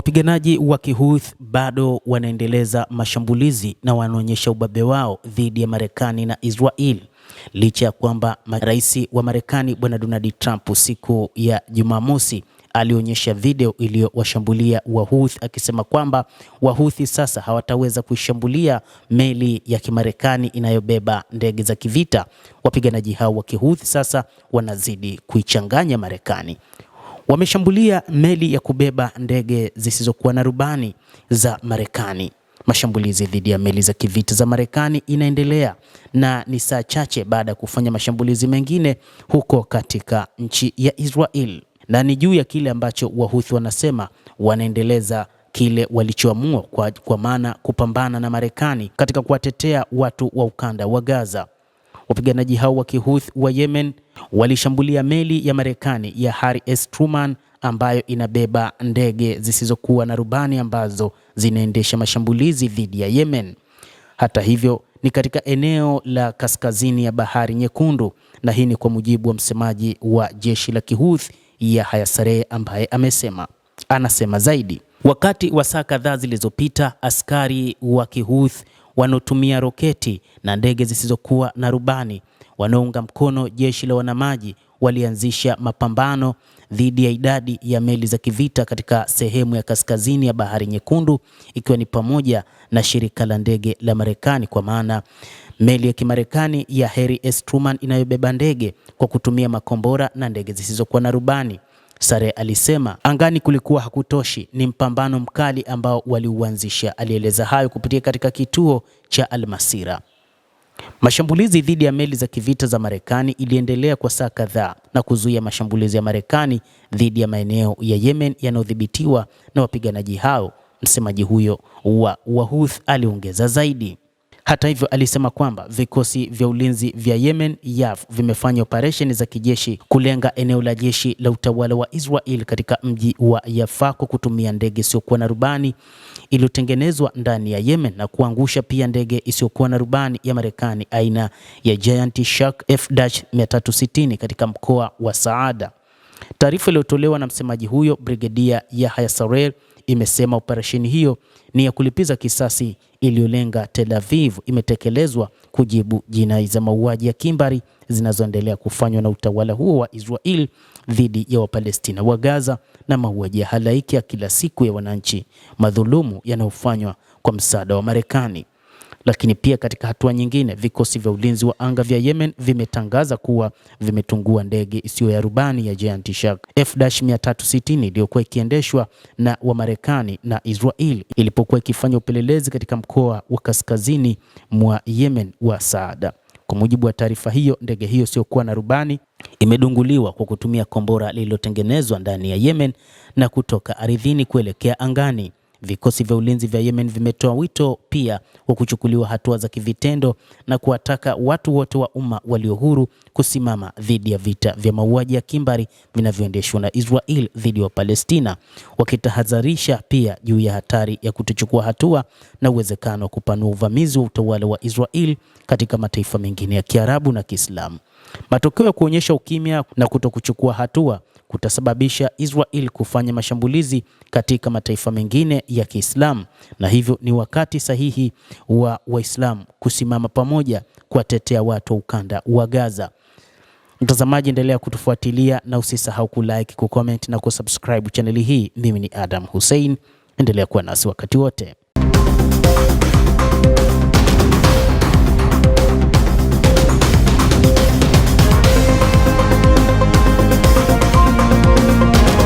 Wapiganaji wa Kihouthi bado wanaendeleza mashambulizi na wanaonyesha ubabe wao dhidi ya Marekani na Israel, licha ya kwamba rais wa Marekani Bwana Donald Trump siku ya Jumamosi alionyesha video iliyowashambulia Wahouthi akisema kwamba Wahouthi sasa hawataweza kuishambulia meli ya Kimarekani inayobeba ndege za kivita. Wapiganaji hao wa Kihouthi sasa wanazidi kuichanganya Marekani. Wameshambulia meli ya kubeba ndege zisizokuwa na rubani za Marekani. Mashambulizi dhidi ya meli za kivita za Marekani inaendelea na ni saa chache baada ya kufanya mashambulizi mengine huko katika nchi ya Israel. Na ni juu ya kile ambacho Wahouthi wanasema wanaendeleza kile walichoamua kwa maana kupambana na Marekani katika kuwatetea watu wa ukanda wa Gaza. Wapiganaji hao wa Kihouthi wa Yemen walishambulia meli ya Marekani ya Harry S. Truman ambayo inabeba ndege zisizokuwa na rubani ambazo zinaendesha mashambulizi dhidi ya Yemen. Hata hivyo ni katika eneo la kaskazini ya Bahari Nyekundu, na hii ni kwa mujibu wa msemaji wa jeshi la Kihouthi Yahya Saree ambaye anasema zaidi. Wakati wa saa kadhaa zilizopita, askari wa Kihouthi wanaotumia roketi na ndege zisizokuwa na rubani wanaounga mkono jeshi la wanamaji walianzisha mapambano dhidi ya idadi ya meli za kivita katika sehemu ya kaskazini ya Bahari Nyekundu, ikiwa ni pamoja na shirika la ndege la Marekani, kwa maana meli ya Kimarekani ya Harry S. Truman inayobeba ndege kwa kutumia makombora na ndege zisizokuwa na rubani. Saree alisema angani kulikuwa hakutoshi, ni mpambano mkali ambao waliuanzisha. Alieleza hayo kupitia katika kituo cha Al-Masira. Mashambulizi dhidi ya meli za kivita za Marekani iliendelea kwa saa kadhaa na kuzuia mashambulizi ya Marekani dhidi ya maeneo ya Yemen yanayodhibitiwa na wapiganaji hao. Msemaji huyo wa Wahouthi aliongeza zaidi. Hata hivyo, alisema kwamba vikosi vya ulinzi vya Yemen YAF vimefanya operesheni za kijeshi kulenga eneo la jeshi la utawala wa Israel katika mji wa Yafa kwa kutumia ndege isiyokuwa na rubani iliyotengenezwa ndani ya Yemen na kuangusha pia ndege isiyokuwa na rubani ya Marekani aina ya Giant Shark F-360 katika mkoa wa Saada. Taarifa iliyotolewa na msemaji huyo Brigedia Yahya Saree imesema operesheni hiyo ni ya kulipiza kisasi iliyolenga Tel Aviv, imetekelezwa kujibu jinai za mauaji ya kimbari zinazoendelea kufanywa na utawala huo wa Israel dhidi ya Wapalestina wa Gaza na mauaji ya halaiki ya kila siku ya wananchi madhulumu yanayofanywa kwa msaada wa Marekani. Lakini pia katika hatua nyingine, vikosi vya ulinzi wa anga vya Yemen vimetangaza kuwa vimetungua ndege isiyo ya rubani ya Giant Shark F-360 iliyokuwa ikiendeshwa na wa Marekani na Israel ilipokuwa ikifanya upelelezi katika mkoa wa kaskazini mwa Yemen wa Saada. Kwa mujibu wa taarifa hiyo, ndege hiyo isiyokuwa na rubani imedunguliwa kwa kutumia kombora lililotengenezwa ndani ya Yemen na kutoka ardhini kuelekea angani. Vikosi vya ulinzi vya Yemen vimetoa wito pia wa kuchukuliwa hatua za kivitendo na kuwataka watu wote wa umma walio huru kusimama dhidi ya vita vya mauaji ya kimbari vinavyoendeshwa na Israel dhidi ya Palestina, wakitahadharisha pia juu ya hatari ya kutochukua hatua na uwezekano wa kupanua uvamizi wa utawala wa Israel katika mataifa mengine ya Kiarabu na Kiislamu. Matokeo ya kuonyesha ukimya na kutokuchukua hatua kutasababisha Israel kufanya mashambulizi katika mataifa mengine ya Kiislamu, na hivyo ni wakati sahihi wa Waislamu kusimama pamoja kuwatetea watu wa ukanda wa Gaza. Mtazamaji, endelea kutufuatilia na usisahau kulike, kucomment na kusubscribe channel hii. Mimi ni Adam Hussein, endelea kuwa nasi wakati wote.